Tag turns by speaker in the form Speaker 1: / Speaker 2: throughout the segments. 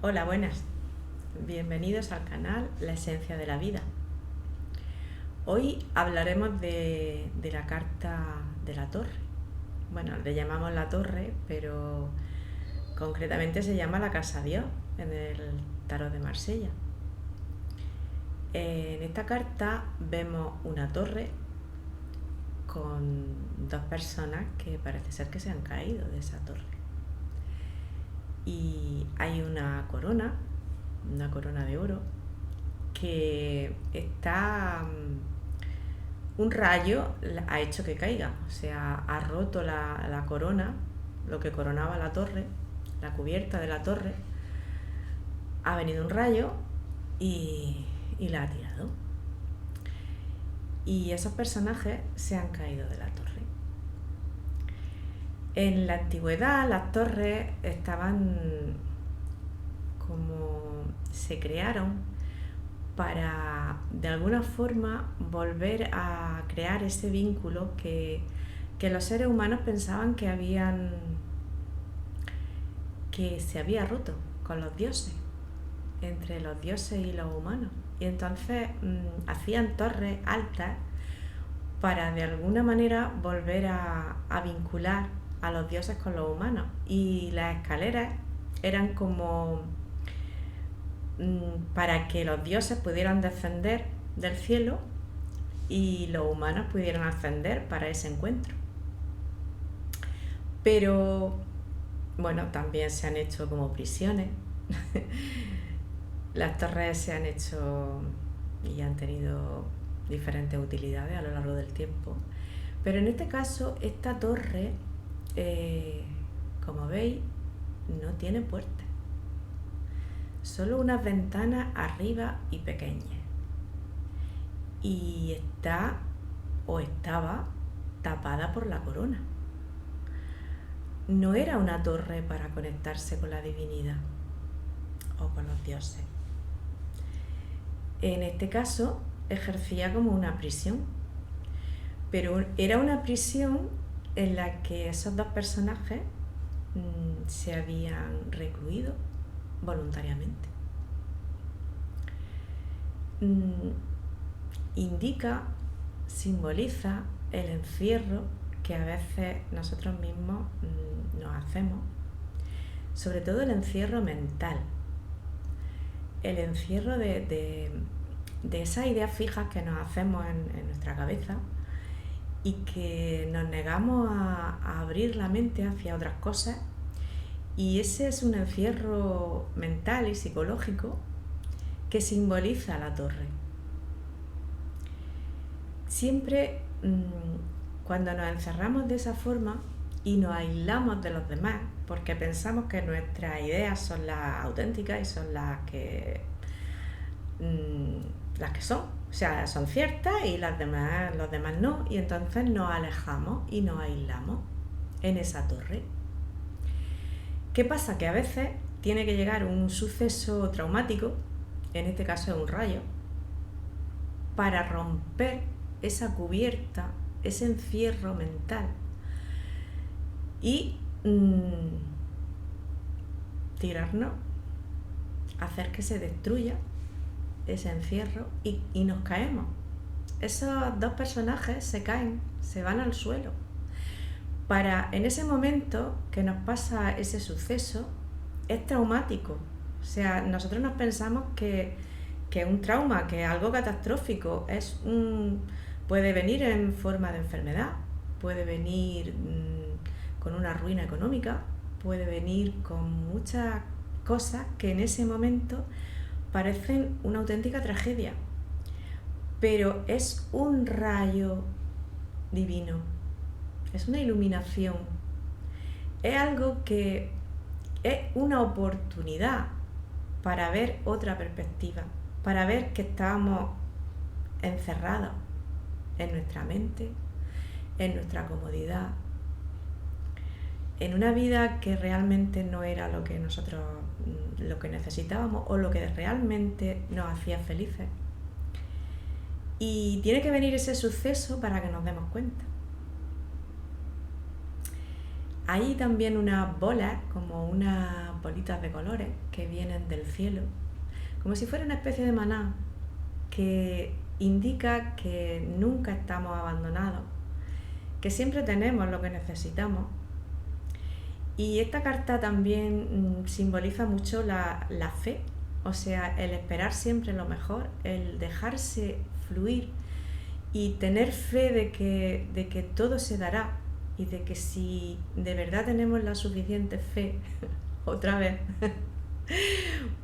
Speaker 1: Hola, buenas. Bienvenidos al canal La Esencia de la Vida. Hoy hablaremos de la carta de la Torre. Bueno, le llamamos la Torre, pero concretamente se llama la Casa Dios en el Tarot de Marsella. En esta carta vemos una torre con dos personas que parece ser que se han caído de esa torre. Y hay una corona de oro, que está... un rayo ha hecho que caiga, o sea, ha roto la corona, lo que coronaba la torre, la cubierta de la torre, ha venido un rayo y la ha tirado. Y esos personajes se han caído de la torre. En la antigüedad las torres estaban como se crearon para de alguna forma volver a crear ese vínculo que los seres humanos pensaban que se había roto con los dioses, entre los dioses y los humanos. Y entonces hacían torres altas para de alguna manera volver a vincular a los dioses con los humanos. Y las escaleras eran como para que los dioses pudieran descender del cielo y los humanos pudieran ascender para ese encuentro. Pero bueno, también se han hecho como prisiones. Las torres se han hecho y han tenido diferentes utilidades a lo largo del tiempo. Pero en este caso, esta torre, como veis, no tiene puertas. Solo unas ventanas arriba y pequeñas. Y está o estaba tapada por la corona. No era una torre para conectarse con la divinidad o con los dioses. En este caso ejercía como una prisión, pero era una prisión en la que esos dos personajes se habían recluido voluntariamente. Indica, simboliza el encierro que a veces nosotros mismos nos hacemos, sobre todo el encierro mental, el encierro de esas ideas fijas que nos hacemos en nuestra cabeza y que nos negamos a abrir la mente hacia otras cosas. Y ese es un encierro mental y psicológico que simboliza la torre. Siempre cuando nos encerramos de esa forma y nos aislamos de los demás, porque pensamos que nuestras ideas son las auténticas y son las que son, o sea, son ciertas y los demás no, y entonces nos alejamos y nos aislamos en esa torre. ¿Qué pasa? Que a veces tiene que llegar un suceso traumático, en este caso es un rayo, para romper esa cubierta, ese encierro mental y tirarnos, hacer que se destruya ese encierro y nos caemos. Esos dos personajes se caen, se van al suelo. En ese momento que nos pasa ese suceso, es traumático. O sea, nosotros nos pensamos que es un trauma, que es algo catastrófico. Puede venir en forma de enfermedad, puede venir con una ruina económica, puede venir con muchas cosas que en ese momento parecen una auténtica tragedia. Pero es un rayo divino. Es una iluminación, es algo que es una oportunidad para ver otra perspectiva, para ver que estábamos encerrados en nuestra mente, en nuestra comodidad, en una vida que realmente no era lo que nosotros lo que necesitábamos o lo que realmente nos hacía felices. Y tiene que venir ese suceso para que nos demos cuenta. Hay también unas bolas, como unas bolitas de colores que vienen del cielo, como si fuera una especie de maná que indica que nunca estamos abandonados, que siempre tenemos lo que necesitamos. Y esta carta también simboliza mucho la fe, o sea, el esperar siempre lo mejor, el dejarse fluir y tener fe de que todo se dará y de que si de verdad tenemos la suficiente fe, otra vez,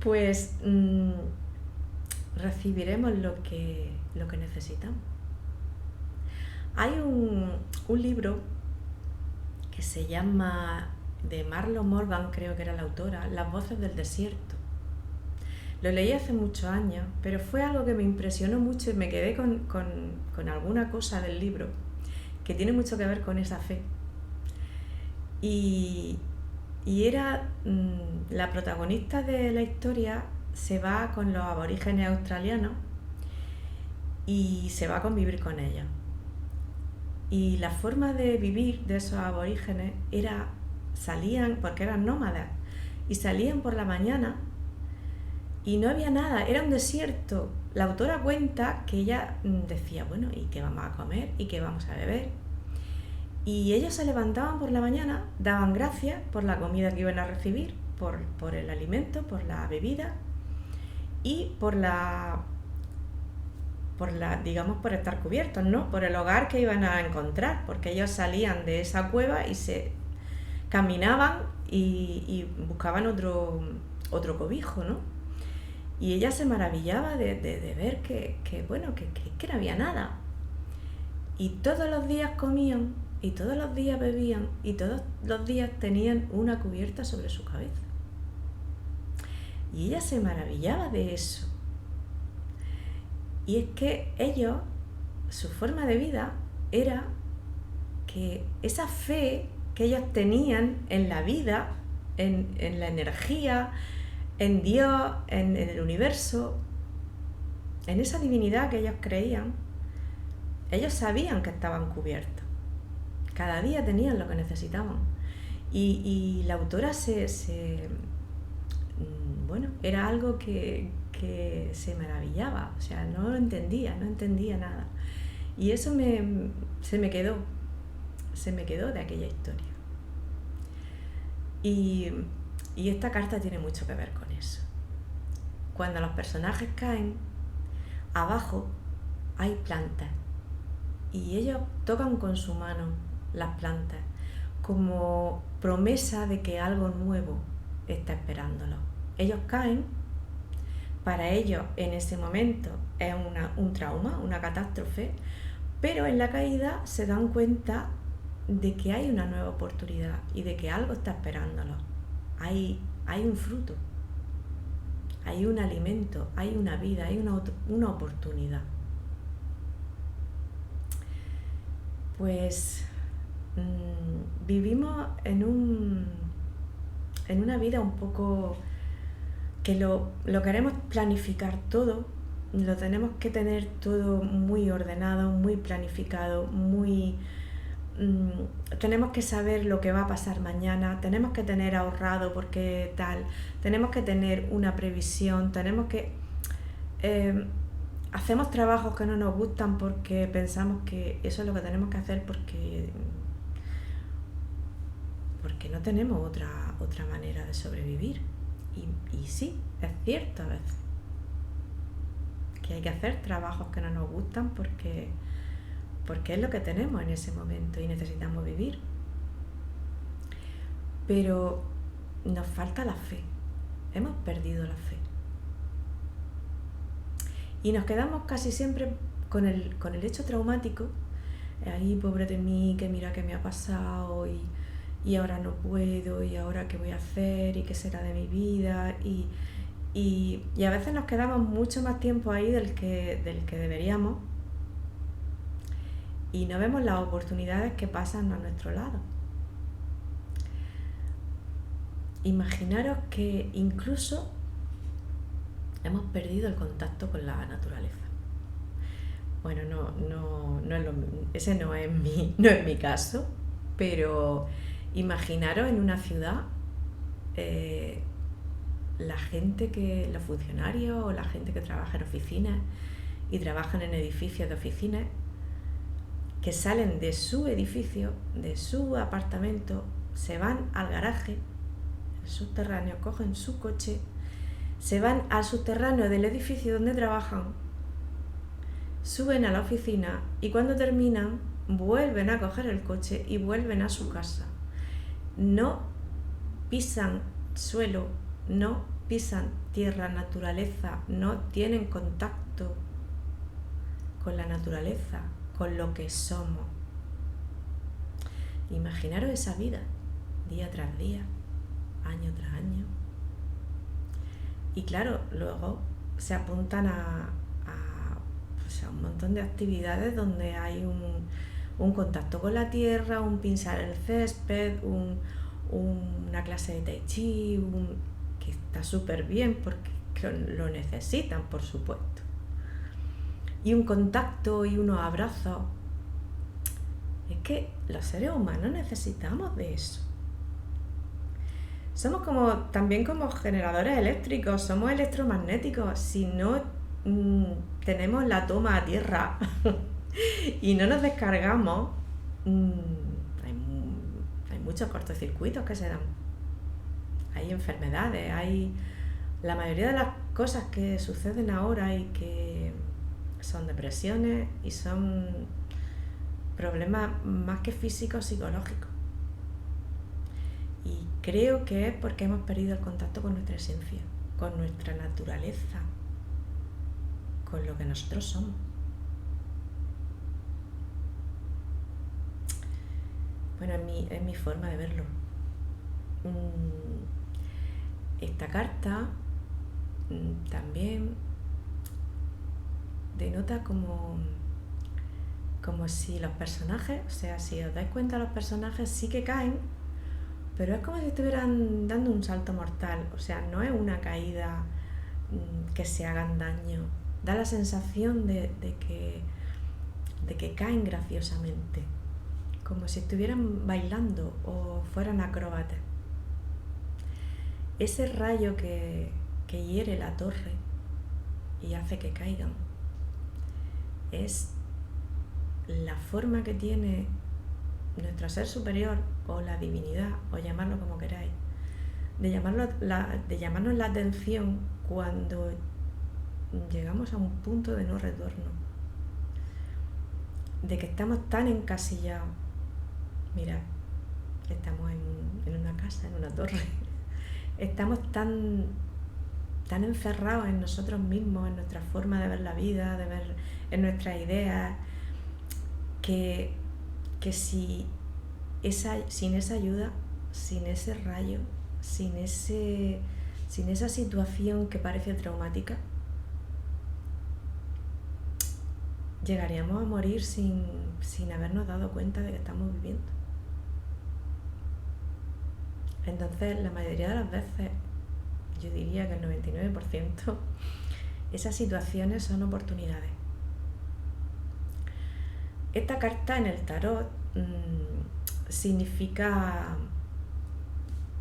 Speaker 1: pues recibiremos lo que necesitamos. Hay un libro que se llama, de Marlo Morgan, creo que era la autora, Las voces del desierto. Lo leí hace muchos años, pero fue algo que me impresionó mucho y me quedé con alguna cosa del libro que tiene mucho que ver con esa fe. Y era la protagonista de la historia se va con los aborígenes australianos y se va a convivir con ellos. Y la forma de vivir de esos aborígenes era, salían, porque eran nómadas, y salían por la mañana y no había nada, era un desierto. La autora cuenta que ella decía, bueno, ¿y qué vamos a comer? ¿Y qué vamos a beber? Y ellos se levantaban por la mañana, daban gracias por la comida que iban a recibir, por el alimento, por la bebida y digamos, por estar cubiertos, ¿no? Por el hogar que iban a encontrar, porque ellos salían de esa cueva y se caminaban y buscaban otro cobijo, ¿no? Y ella se maravillaba de ver que no había nada. Y todos los días comían, y todos los días bebían, y todos los días tenían una cubierta sobre su cabeza. Y ella se maravillaba de eso. Y es que ellos, su forma de vida era que esa fe que ellos tenían en la vida, en la energía, en Dios, en el universo, en esa divinidad que ellos creían, ellos sabían que estaban cubiertos. Cada día tenían lo que necesitaban. Y la autora bueno, era algo que se maravillaba, o sea, no entendía nada. Y eso se me quedó de aquella historia. Y esta carta tiene mucho que ver con eso. Cuando los personajes caen, abajo hay plantas y ellos tocan con su mano las plantas como promesa de que algo nuevo está esperándolos. Ellos caen, para ellos en ese momento es un trauma, una catástrofe, pero en la caída se dan cuenta de que hay una nueva oportunidad y de que algo está esperándolos. Hay un fruto, hay un alimento, hay una vida, hay una oportunidad. Pues vivimos en una vida un poco que lo queremos planificar todo, lo tenemos que tener todo muy ordenado, muy planificado, tenemos que saber lo que va a pasar mañana, tenemos que tener ahorrado porque tal, tenemos que tener una previsión, tenemos que hacemos trabajos que no nos gustan porque pensamos que eso es lo que tenemos que hacer porque no tenemos otra manera de sobrevivir. Y sí, es cierto a veces que hay que hacer trabajos que no nos gustan porque es lo que tenemos en ese momento y necesitamos vivir. Pero nos falta la fe, hemos perdido la fe. Y nos quedamos casi siempre con el hecho traumático, ahí pobre de mí, que mira qué me ha pasado y ahora no puedo, y ahora qué voy a hacer, y qué será de mi vida, y a veces nos quedamos mucho más tiempo ahí del que deberíamos, y no vemos las oportunidades que pasan a nuestro lado. Imaginaros que incluso hemos perdido el contacto con la naturaleza. Bueno, ese no es mi caso, pero Imaginaros en una ciudad los funcionarios o la gente que trabaja en oficinas y trabajan en edificios de oficinas, que salen de su edificio, de su apartamento, se van al garaje, el subterráneo, cogen su coche, se van al subterráneo del edificio donde trabajan, suben a la oficina y cuando terminan vuelven a coger el coche y vuelven a su casa. No pisan suelo, no pisan tierra, naturaleza, no tienen contacto con la naturaleza, con lo que somos. Imaginaros esa vida, día tras día, año tras año. Y claro, luego se apuntan a un montón de actividades donde hay un contacto con la tierra, un pinzar el césped, una clase de tai chi, que está súper bien porque lo necesitan, por supuesto. Y un contacto y unos abrazos. Es que los seres humanos necesitamos de eso. Somos también como generadores eléctricos, somos electromagnéticos. Si no tenemos la toma a tierra y no nos descargamos, hay muchos cortocircuitos que se dan. Hay enfermedades, la mayoría de las cosas que suceden ahora y que son depresiones y son problemas más que físicos, psicológicos. Y creo que es porque hemos perdido el contacto con nuestra esencia, con nuestra naturaleza, con lo que nosotros somos. Bueno, es mi forma de verlo. Esta carta también denota como si los personajes, o sea, si os dais cuenta, los personajes sí que caen, pero es como si estuvieran dando un salto mortal. O sea, no es una caída que se hagan daño. Da la sensación de que caen graciosamente, como si estuvieran bailando o fueran acróbatas. Ese rayo que hiere la torre y hace que caigan es la forma que tiene nuestro ser superior o la divinidad, o llamarlo como queráis, de llamarnos la atención cuando llegamos a un punto de no retorno, de que estamos tan encasillados. Mirad, estamos en una casa, en una torre, estamos tan encerrados en nosotros mismos, en nuestra forma de ver la vida, en nuestras ideas, que sin esa ayuda, sin ese rayo, sin esa situación que parece traumática, llegaríamos a morir sin habernos dado cuenta de que estamos viviendo. Entonces, la mayoría de las veces, yo diría que el 99%, esas situaciones son oportunidades. Esta carta en el tarot significa,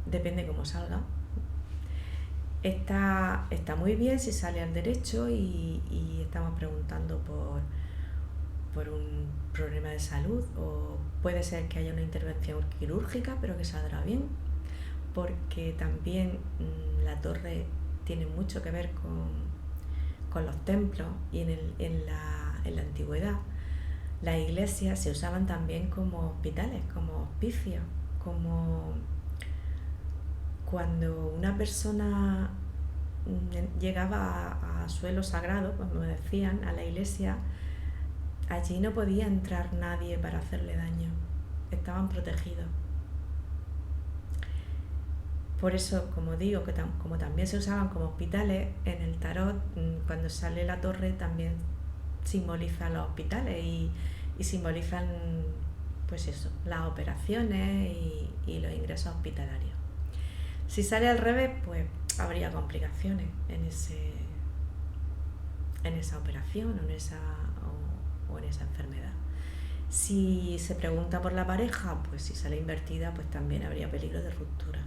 Speaker 1: depende cómo salga, está muy bien si sale al derecho y estamos preguntando por un problema de salud, o puede ser que haya una intervención quirúrgica pero que saldrá bien, porque también la torre tiene mucho que ver con los templos, y en la antigüedad las iglesias se usaban también como hospitales, como hospicios, como cuando una persona llegaba a suelo sagrado, como decían, a la iglesia, allí no podía entrar nadie para hacerle daño, estaban protegidos. Por eso, como digo, como también se usaban como hospitales, en el tarot, cuando sale la torre también simboliza los hospitales y simbolizan, pues eso, las operaciones y los ingresos hospitalarios. Si sale al revés, pues habría complicaciones en esa operación o en esa enfermedad. Si se pregunta por la pareja, pues si sale invertida, pues también habría peligro de ruptura.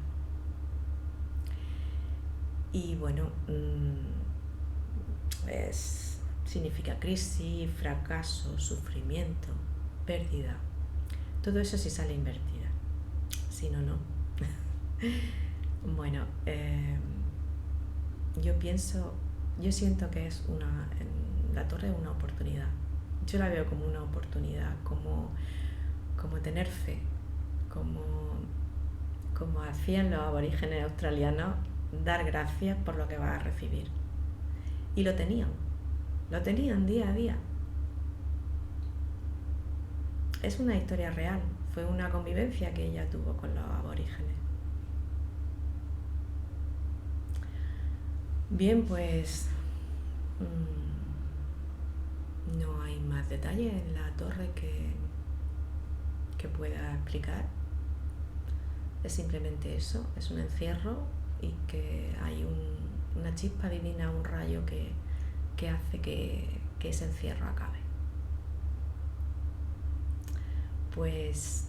Speaker 1: Y bueno, significa crisis, fracaso, sufrimiento, pérdida. Todo eso si sale invertida. Si no, no. Bueno, yo siento que es la torre es una oportunidad. Yo la veo como una oportunidad, como tener fe, como hacían los aborígenes australianos, dar gracias por lo que vas a recibir. Y lo tenían día a día. Es una historia real, fue una convivencia que ella tuvo con los aborígenes. Bien, pues no hay más detalles en la torre que pueda explicar. Es simplemente eso, es un encierro y que hay una chispa divina, un rayo que hace que ese encierro acabe. Pues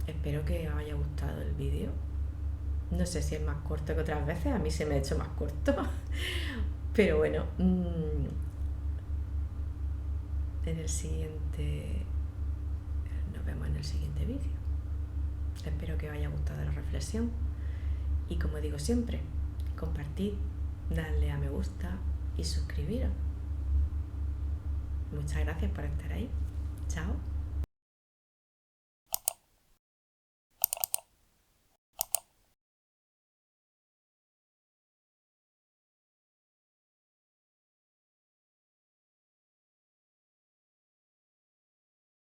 Speaker 1: espero que os haya gustado el vídeo. No sé si es más corto que otras veces, a mí se me ha hecho más corto. Pero bueno, nos vemos en el siguiente vídeo. Espero que os haya gustado la reflexión. Y como digo siempre, compartid, dadle a me gusta y suscribiros. Muchas gracias por estar ahí. Chao.